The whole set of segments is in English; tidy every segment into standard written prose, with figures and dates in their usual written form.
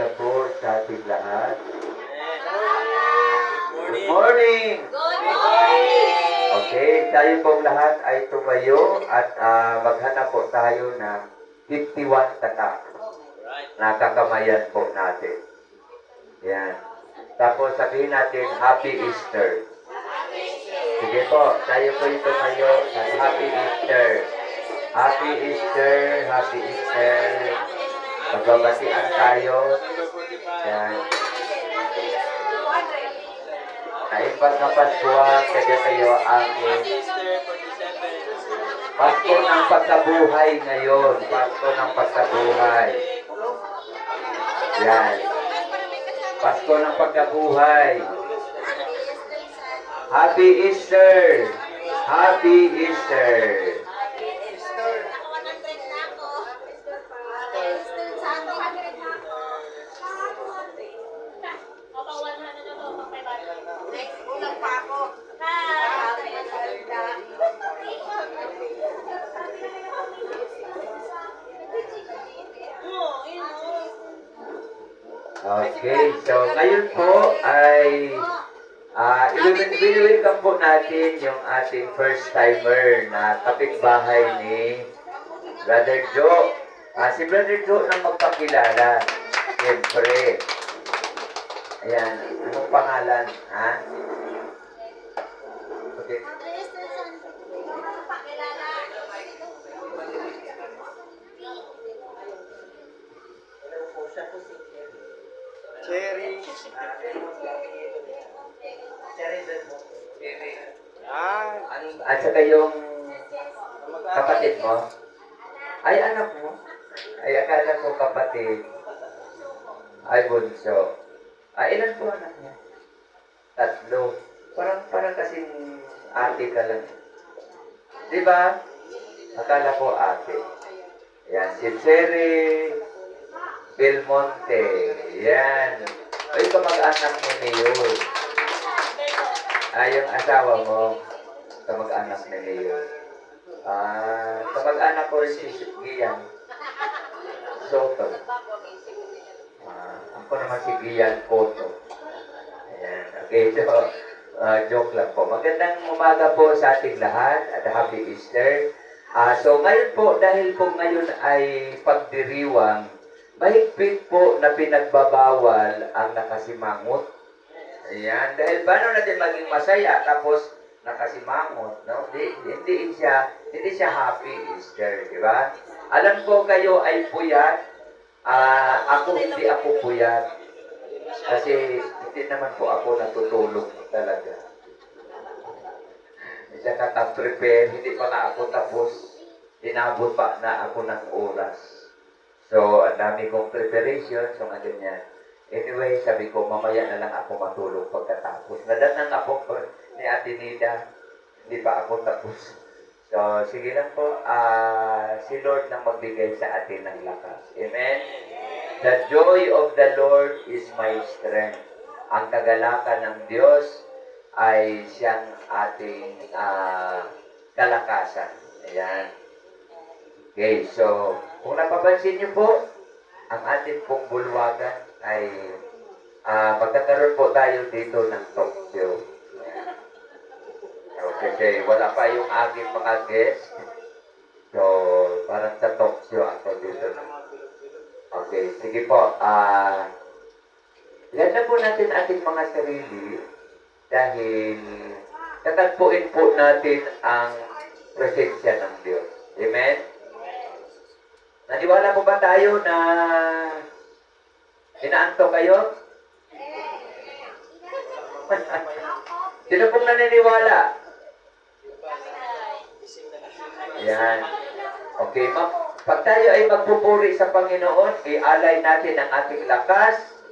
umaga po sa ating lahat. Good morning! Good morning! Okay, tayo pong lahat ay tumayo at maghanap po tayo ng 51 tatak na kakamayan po natin. Yan. Tapos sabihin natin, Happy Easter. Sige po, tayo po yung tumayo ng Happy Easter. Happy Easter, Happy Easter. Magbabatian tayo. Yan. Naimbag na Paskuhan, kaya kayo ang Pasko ng pagkabuhay ngayon. Pasko ng pagkabuhay. Yan. Pasko ng pagkabuhay. Happy Easter! Happy Easter! Okay, so ngayon po ay i-welcome po natin yung ating first timer na kapitbahay ni Brother Joe. Si Brother Joe nang magpakilala. Siyempre. Ayan, anong pangalan? Ha? Okay. Cherry. At saka yung kapatid mo? Ay, anak mo? Ay, akala ko kapatid. Ay, bunso. Ilan po anak niya? 3. Parang kasing ate ka lang. Di ba? Akala ko ate. Yan, si Cherry Belmonte. Yan. Ay, kamag-anak ni Mayor. Yung asawa mo, kamag-anak ni Mayor. Kamag-anak ko rin si Gian Soto. Ako naman si Gian Cotto. Ayan. Okay, so, joke lang po. Magandang umaga po sa ating lahat at Happy Easter. So, ngayon po, dahil po ngayon ay pagdiriwang, mahigpit po na pinagbabawal ang nakasimangot. Ayan. Dahil paano natin maging masaya tapos nakasimangot, no? Hindi siya Happy Easter, di ba? Alam ko kayo ay puyat. Ako hindi ako puyat. Kasi hindi naman po ako natutulog talaga. Hindi ka prepare, hindi pa nga ako tapos. Inabot pa na ako ng oras. So, ang dami kong preparation, so nga ganyan. Anyway, sabi ko, mamaya na lang ako matulog pagkatapos. Nadanang ako ni Ate Nida, hindi pa ako tapos. So, sige lang po, si Lord nang magbigay sa atin ng lakas. Amen? The joy of the Lord is my strength. Ang kagalakan ng Diyos ay siyang ating kalakasan. Ayan. Okay, so, kung napapansin niyo po, ang ating pong bulwagan ay magkakaroon po tayo dito ng talk show. Okay, wala pa yung aking mga guest. So, parang sa talk show ako dito na. Okay, sige po. Ganda po natin ating mga sarili dahil tatagpuin po natin ang presensya ng Diyos. Amen? Naniwala po ba tayo na inaanto kayo? Sino pong naniniwala? Yan. Okay, pag tayo ay magpupuri sa Panginoon, ialay natin ang ating lakas,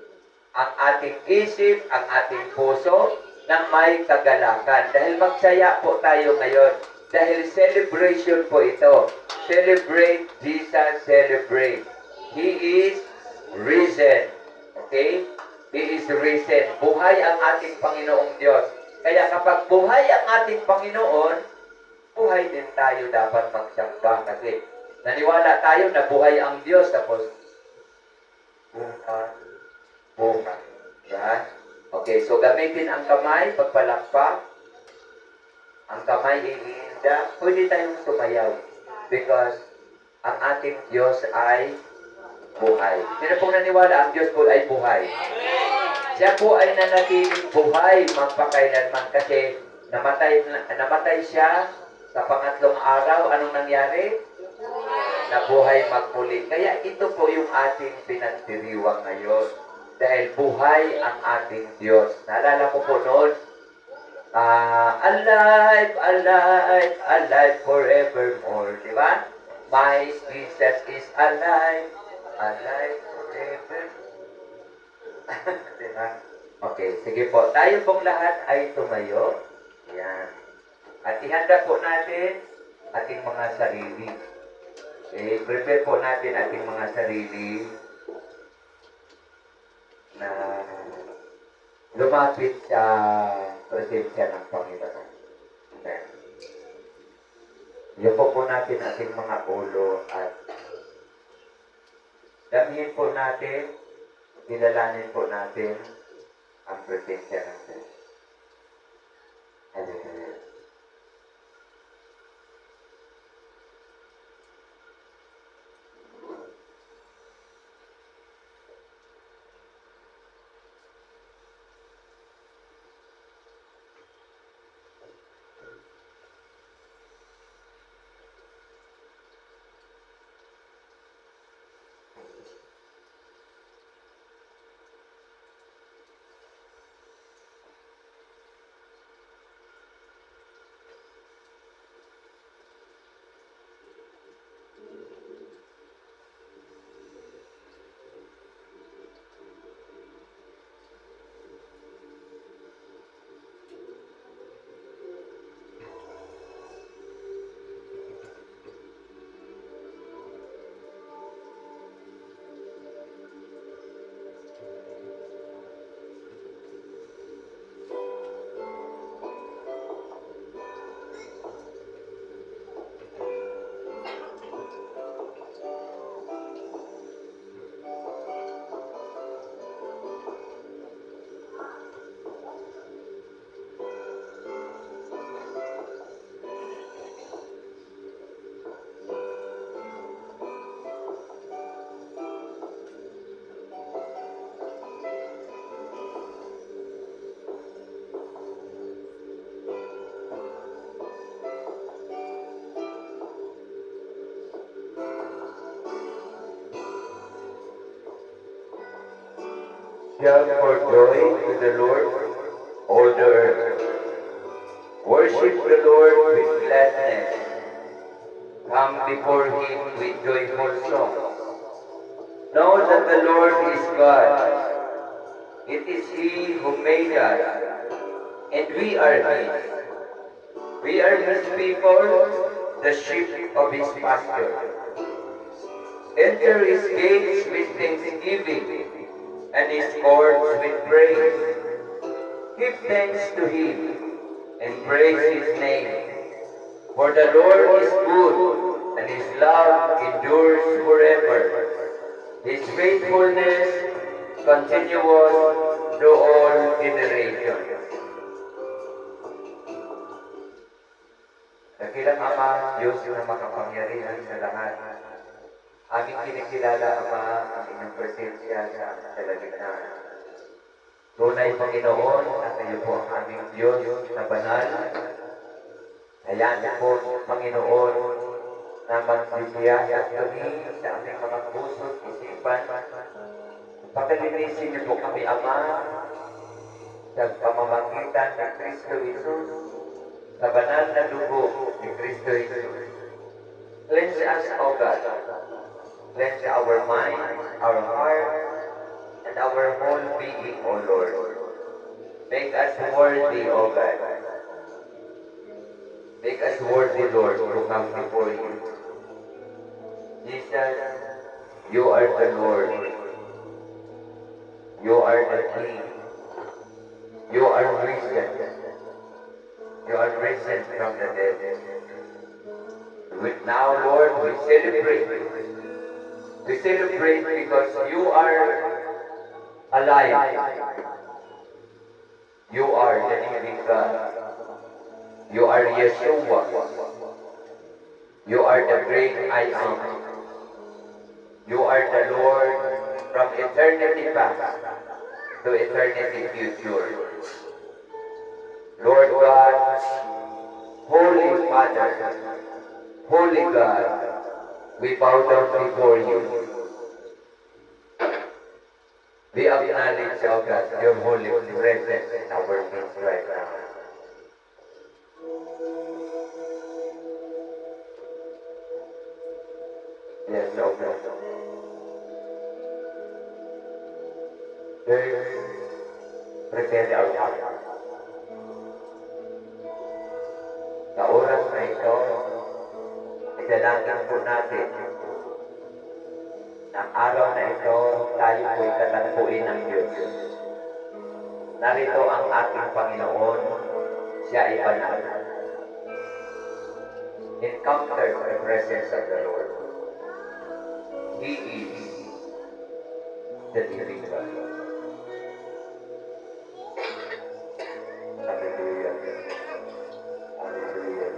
ang ating isip, ang ating puso, ng may kagalakan. Dahil magsaya po tayo ngayon. Dahil celebration po ito. Celebrate Jesus, celebrate. He is risen. Okay? He is risen. Buhay ang ating Panginoong Diyos. Kaya kapag buhay ang ating Panginoon, buhay din tayo dapat magsamba. Kasi naniwala tayo na buhay ang Diyos. Tapos, bukas, bukas. Yan. Okay, so gamitin ang kamay, pagpalakpak. Ang kamay iinda. Pwede tayong tumayaw. Because ang ating Diyos ay buhay. Sino pong naniwala ang Diyos po ay buhay? Siya po ay nanatiling buhay magpakailanman kasi namatay siya sa pangatlong araw. Anong nangyari? Nabuhay magmuli. Kaya ito po yung ating pinagdiriwang ngayon. Dahil buhay ang ating Diyos. Naalala ko po noon, alive, alive, alive forevermore. Di ba? My Jesus is alive, alive forever. Diba? Okay, sige po. Tayo pong lahat ay tumayo. Yan. At ihanda po natin ating mga sarili. Okay, prepare po natin ating mga sarili na lumapit sa presensya ng Panginoon. Okay. Iyan po natin ating mga ulo at damihin po natin, kilalanin po natin ang presensya ng Diyos. Hallelujah. Shout for joy to the Lord, all the earth. Worship the Lord with gladness. Come before Him with joyful songs. Know that the Lord is God. It is He who made us, and we are His. We are His people, the sheep of His pasture. Enter His gates with thanksgiving, and His courts with praise. Give thanks to Him, and praise His name. For the Lord is good, and His love endures forever. His faithfulness continuous to all generations. Dakilang Ama, Diyos na makapangyarihan sa lahat. Aming kinikilala, Ama, ang inyong presensya sa aming kalagitnaan. Tunay, Panginoon, na kayo po ang aming Diyos na banal. Hayaan niyo po, Panginoon, na magbibiyaya kami sa aming mga puso at isipan. Pakalinisin niyo po kami, Ama, sa pamamagitan ng Kristo Jesus, sa banal na dugo ni Kristo Jesus. Cleanse us, O God. Cleanse our mind, our heart, and our whole being, O Lord. Make us worthy, O God. Make us worthy, Lord, to come before you. Jesus, you are the Lord. You are the King. You are risen. You are risen from the dead. Now, Lord, we celebrate. We celebrate because you are alive. You are the living God. You are Yeshua. You are the great I am. You are the Lord from eternity past to eternity future. Lord God, Holy Father, Holy God, we bow down before you. We acknowledge, O God, your holy presence in our midst right now. Yes, O God. Prepare our heart. Sa oras na ito, isalangin po natin ng araw na ito, tayo po'y tatagpuin ng Diyos. Narito ang ating Panginoon, siya ay banal. Encounter the presence of the Lord. He is the living God. Hallelujah. Hallelujah.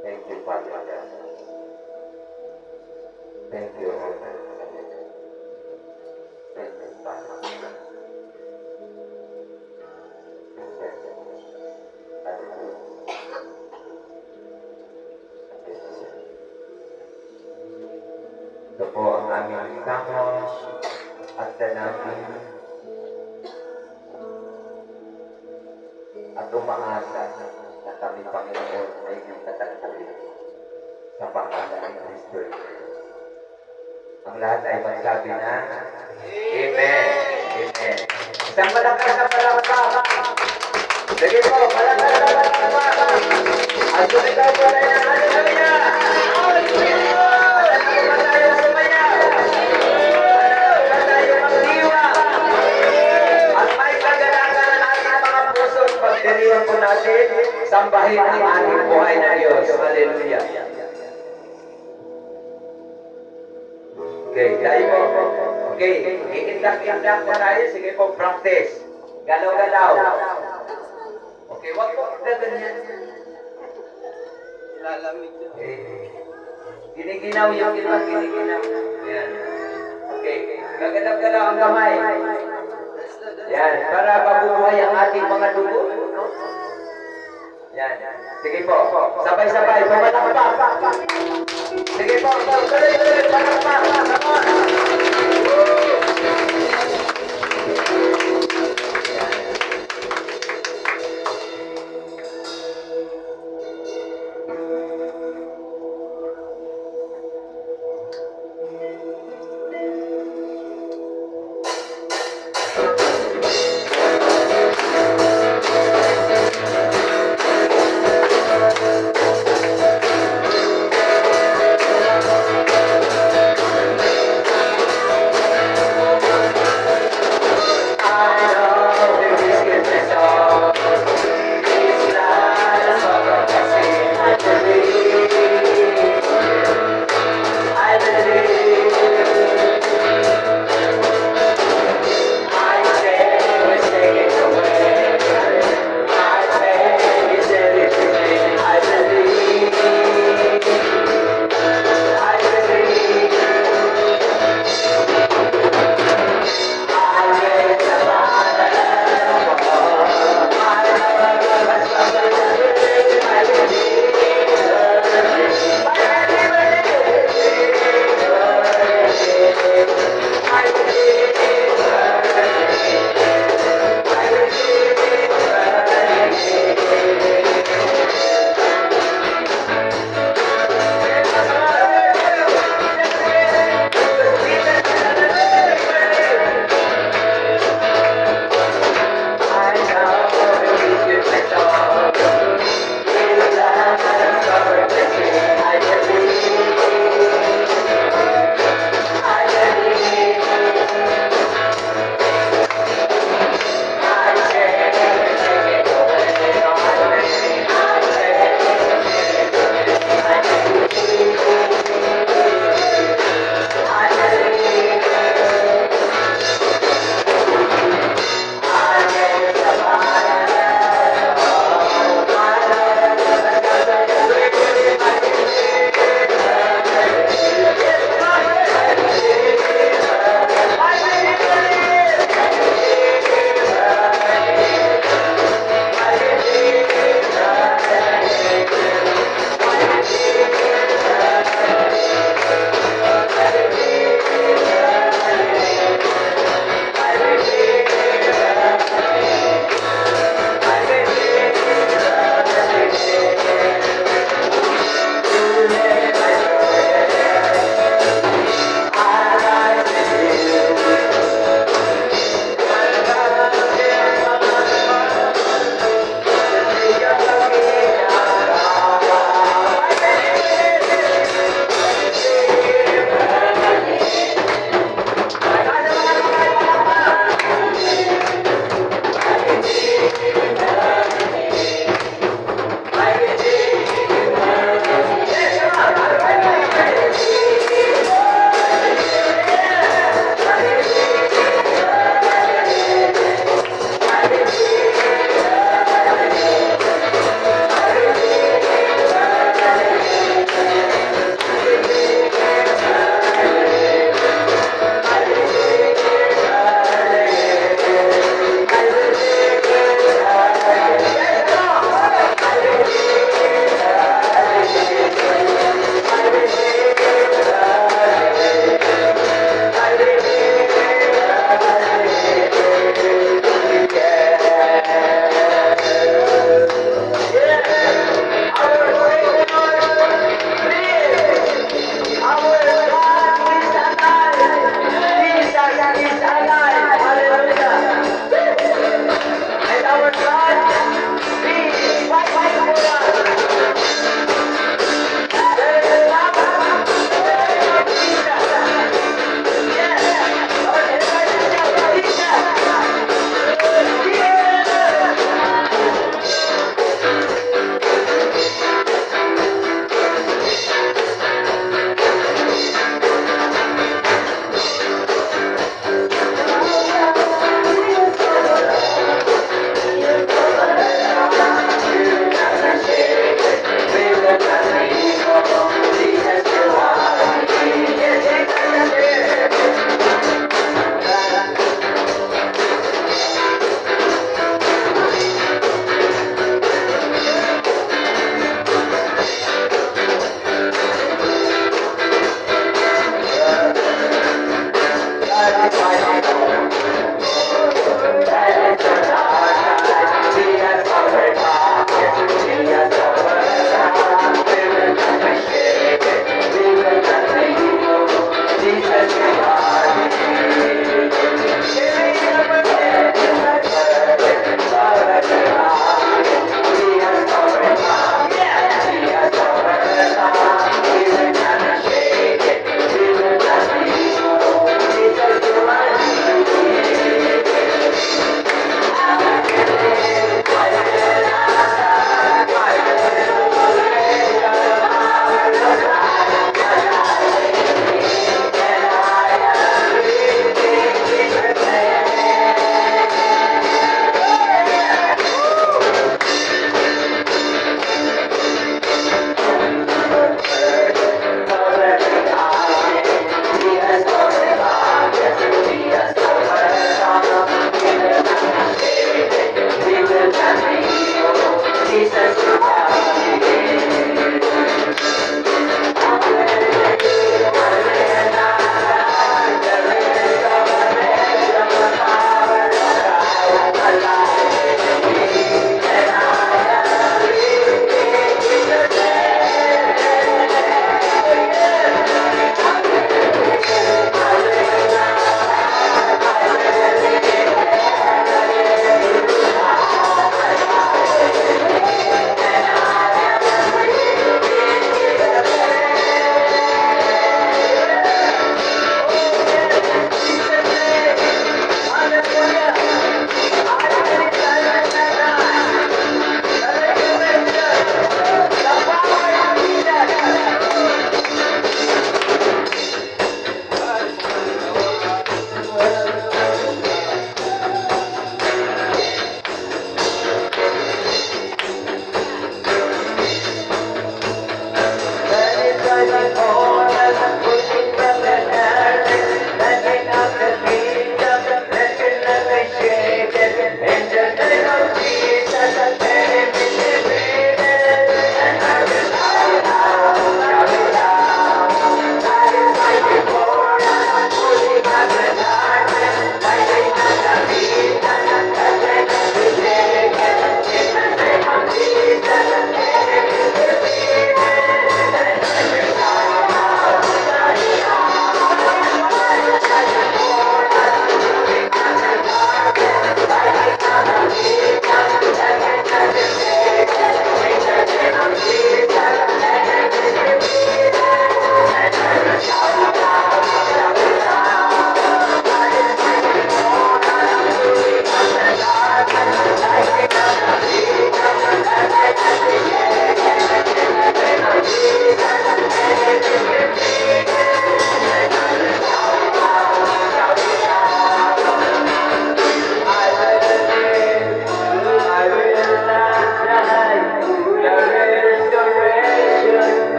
Thank you, Father. Thank you, Lord. Thank you, Father. Ito po ang aming sangos at dalangin at umaasa na kami, Panginoon, ay iyong tatagpuin sa pangalan ni Kristo. Ang lahat ay magsabi na Amen. Amen. Isang malakas na palakpak. Sige po, malakas na palakpak. At sumigaw po tayo ng hallelujah. Pagdiriwan po natin, sambahin ang ating buhay na Diyos. Hallelujah. Okay, tayo po. Okay, iindak-indak po tayo. Sige po, practice. Galaw-galaw. Okay, wag po. Gaganyan. Lalamig yun. Giniginaw yung iba, giniginaw. Yan. Okay, gagalaw-galaw ang kamay. Yan, para mabubuhay ang ating mga dugo. Yan. Sige po, sabay-sabay, pumalakpak. Sige po, tuloy-tuloy, palakpak. Come on.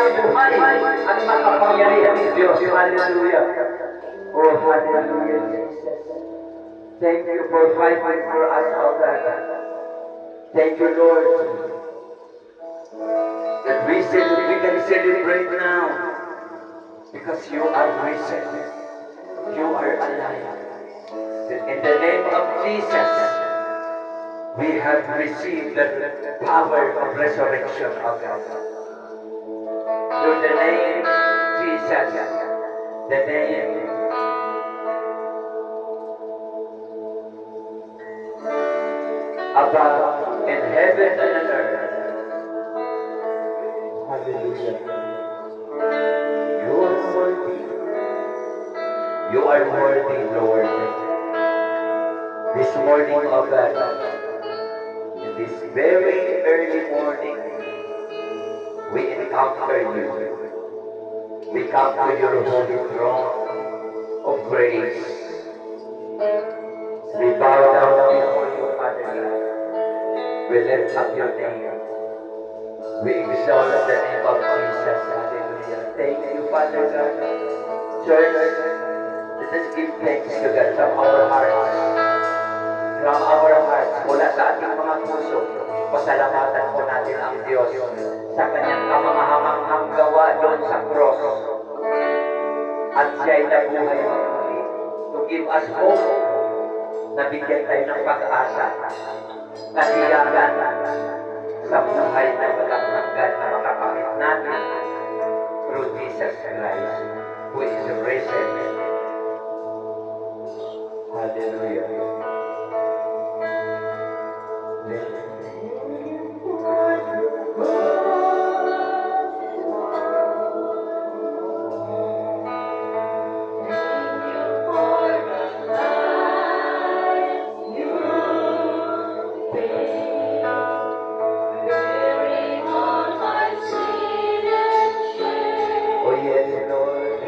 buhay at makapangyarihan ng Diyos. Hallelujah. Oh, hallelujah, Jesus. Thank you for fighting for us, O God. Thank you, Lord, that we can celebrate now because you are risen. You are alive. In the name of Jesus, we have received the power of resurrection of God. Through the name Jesus, the name above in heaven and on earth. Hallelujah. You are worthy. You are worthy, Lord. This morning, O God, in this very early morning, we encounter you. We come to your holy throne of grace. We bow down before you, Father God. We lift up your name. We exalt the name of Jesus. Hallelujah. Thank you, Father God. Church, let us give thanks to God from our hearts. From our hearts, mula sa ating mga puso, pasalamatan po natin ang Diyos sa kanyang kamanghamanghang gawa doon sa cross. At siya'y nabuhay muli to give us hope na bigyan tayo ng pag-asa, katiyagan sa buhay na walang hanggan na makakamit natin through Jesus Christ, who is risen. Hallelujah. Oh yes, Lord.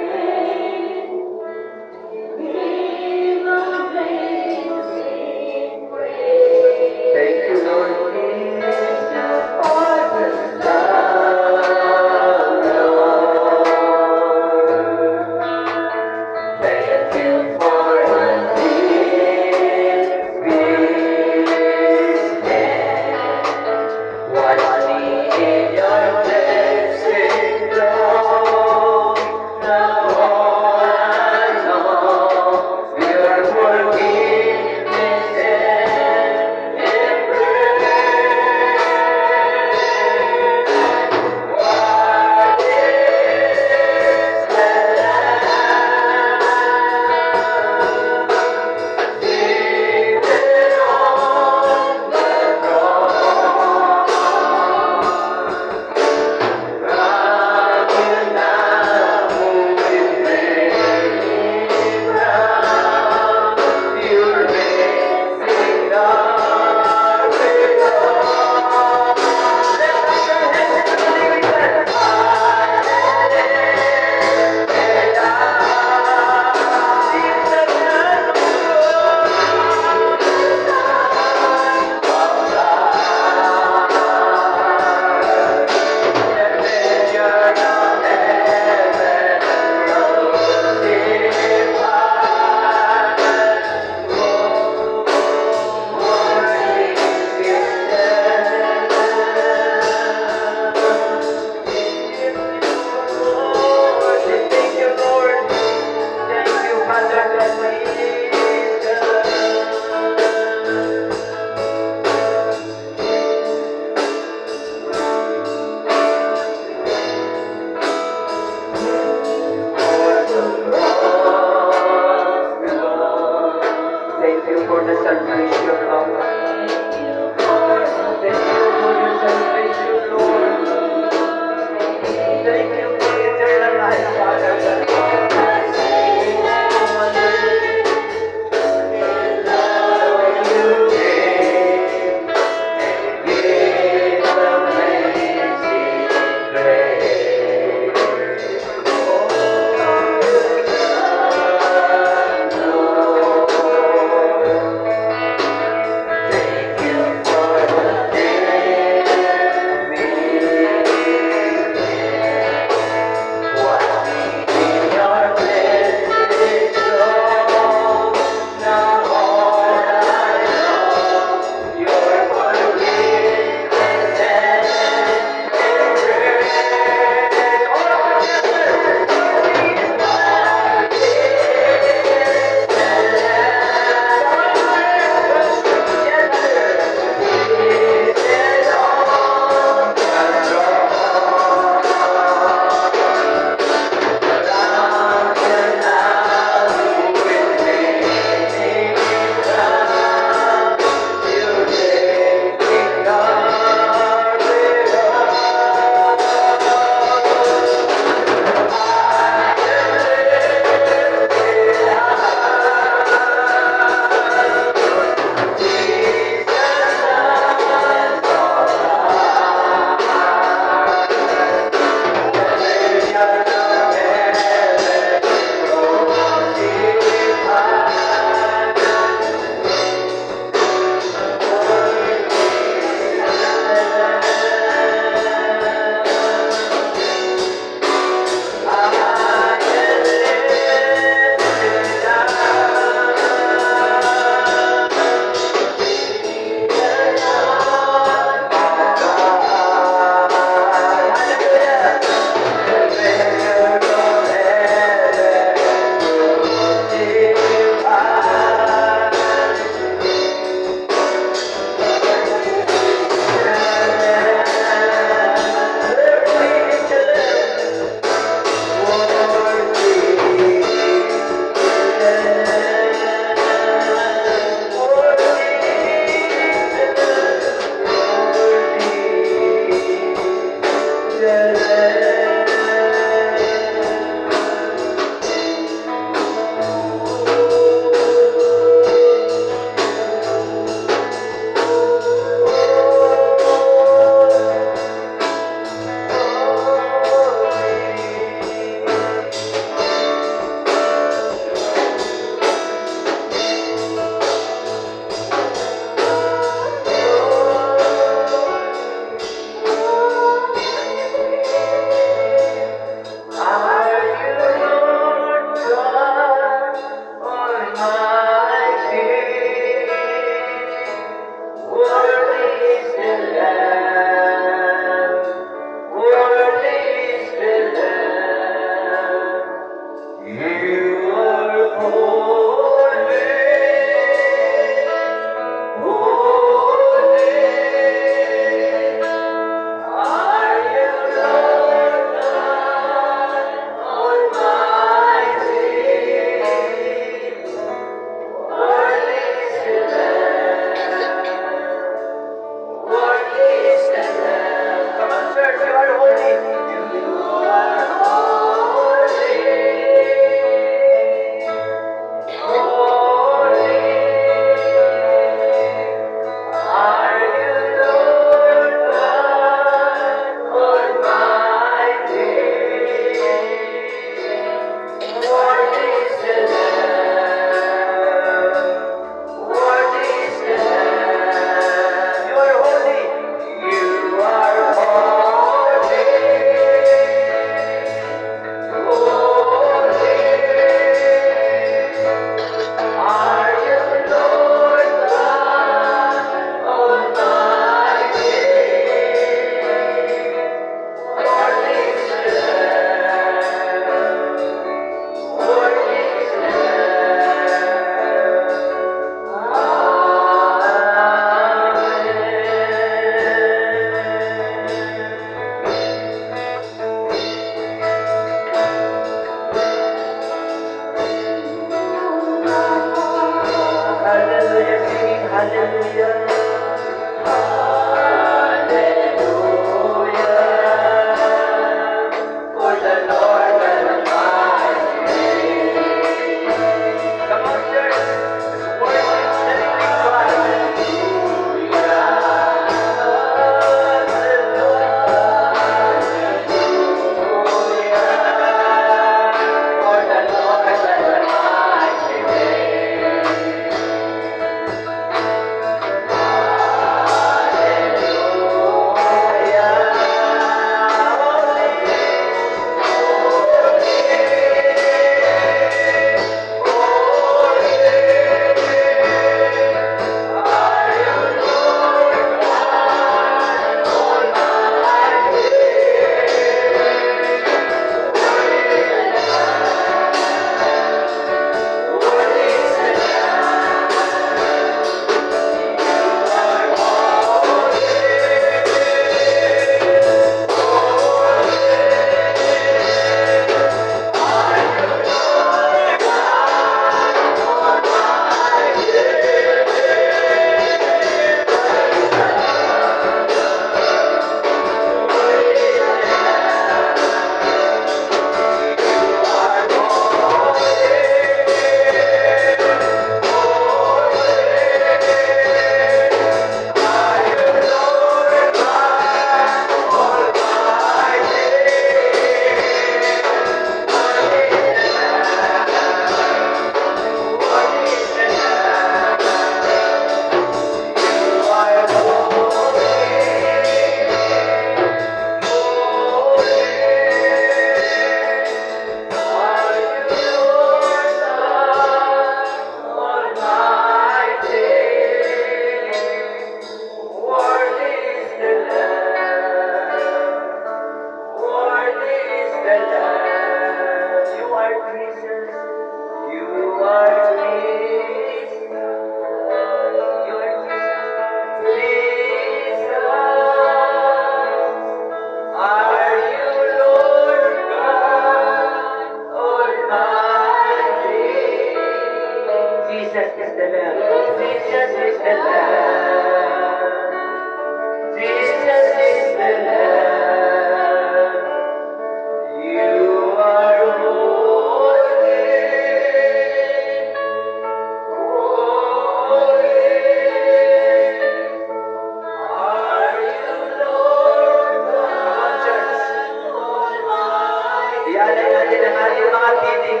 natin ang ating mga tinig.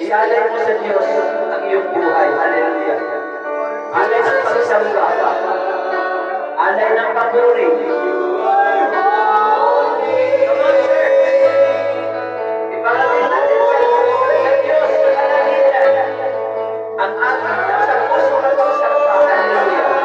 Ialay mo sa Diyos ang iyong buhay. Hallelujah. Alay ng pagsamba. Alay ng papuri. Iparating natin sa Diyos sa kalalitan ang ating nasa puso ng pagsamba. Hallelujah.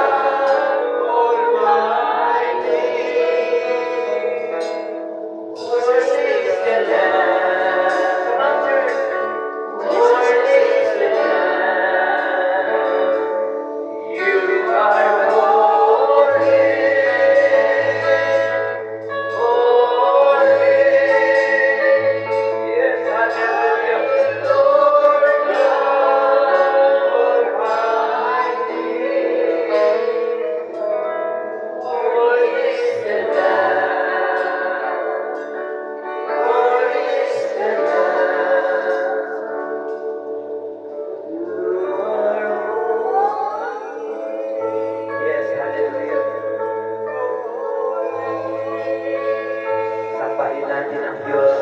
Sampahin natin ang Diyos.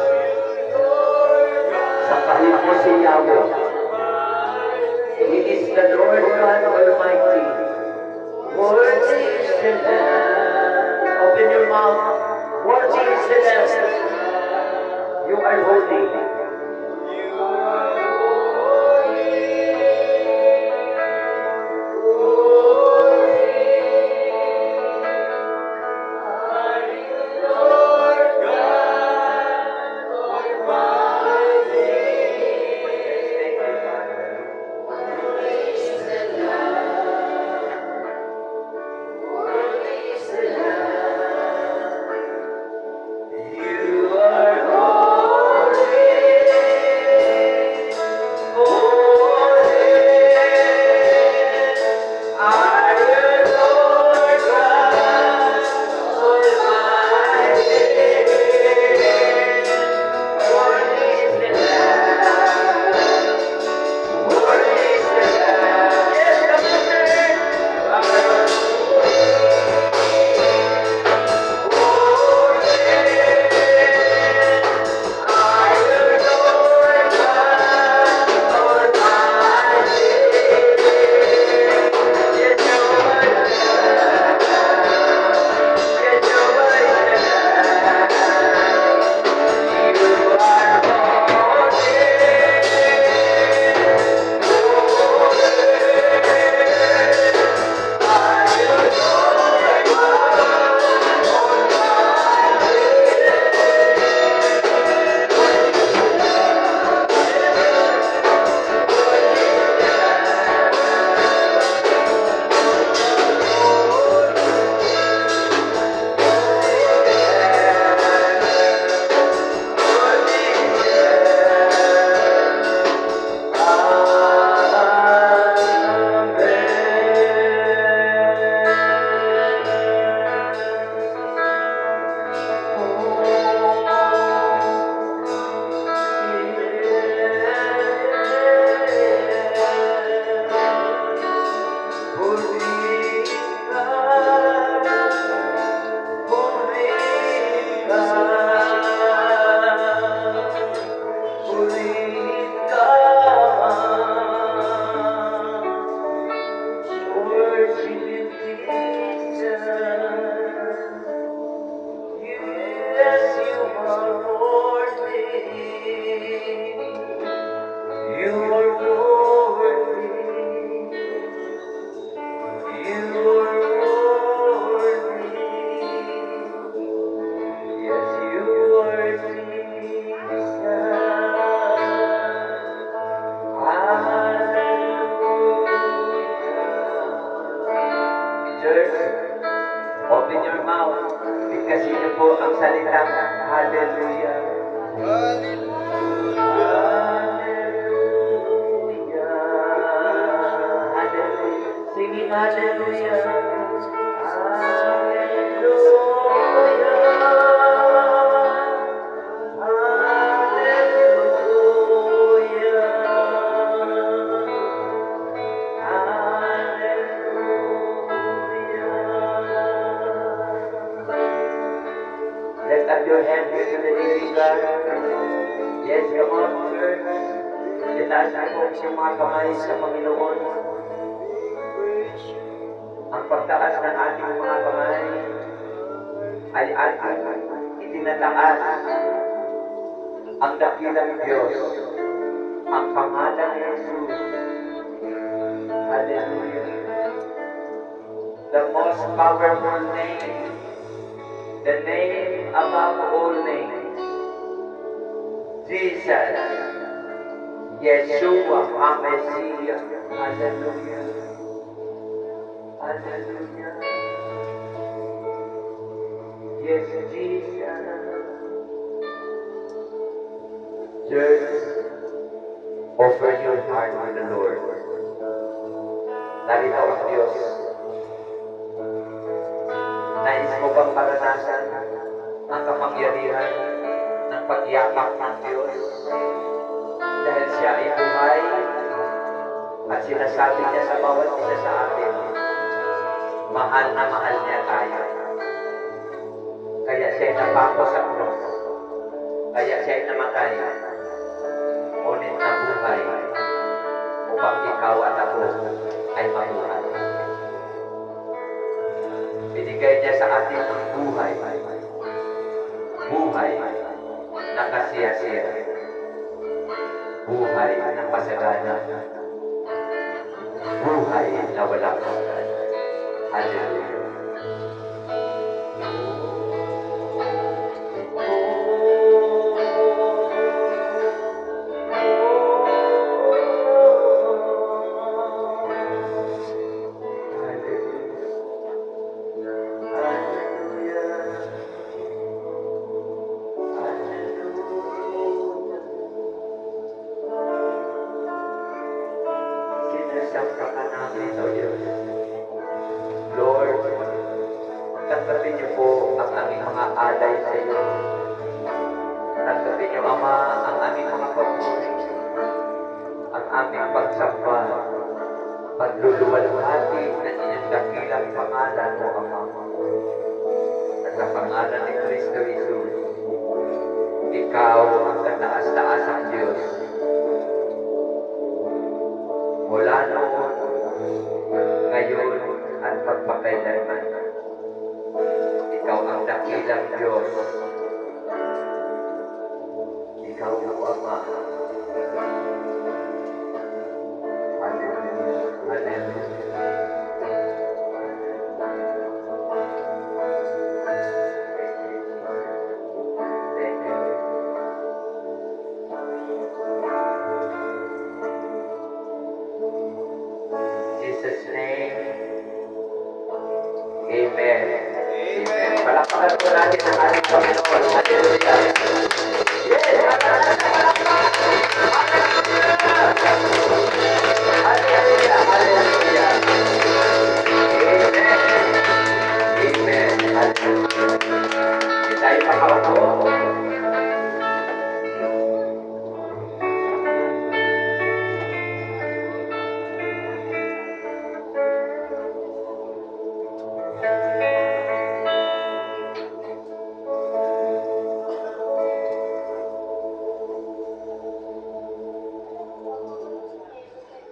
Sampahin mo si Yahweh. He is the Lord God Almighty. Worthy is the Lamb. Open your mouth. Worthy is the Lamb. You are holy. Open your mouth. Kasi ito po ang salitang Hallelujah. Hallelujah. Hallelujah. Singing Hallelujah. Lift up your hands to the living God. Yes, come on, church. Itaas na po ang mga kamay sa Panginoon. Ang pagtaas ng ating mga kamay ay ating itinataas ang dakilang Diyos, ang pangalan ni Jesus. Hallelujah. The most powerful name, the name above all names, Jesus, Yeshua HaMashiach. Hallelujah. Hallelujah. Yes, Jesus. Church, offer your heart to the Lord. Narito ang Diyos. Nais mo bang maranasan ang kapangyarihan ng pagyakap ng Diyos? Dahil siya ay buhay at sinasabi niya sa bawat isa sa atin, mahal na mahal niya tayo. Kaya siya ay napako sa cross. Kaya siya ay namatay. Ngunit nabuhay upang ikaw at ako ay mabuhay. Binigay niya sa atin ang buhay. Buhay na kasiyasiya. Buhay na pasagana. Buhay na walang hanggan. Hallelujah. Sinasampakan namin, O Diyos. Lord, tanggapin niyo po ang aming mga alay sa iyo. Tanggapin niyo, Ama, ang aming mga papuri, ang aming pagsamba, pagluluwalhati ng inyong dakilang pangalan mo, Ama. At sa pangalan ni Kristo Jesus, ikaw ang kataas-taas ang Diyos. Mula noon, ngayon, at magpakailanman. Ikaw ang dakilang Diyos. Ikaw ang Ama. Hallelujah. Hallelujah. Thank you. Jesus' name. Amen. Amen. Palakpakan po natin ang ating Panginoon. Hallelujah. Yes! Hallelujah! Hallelujah!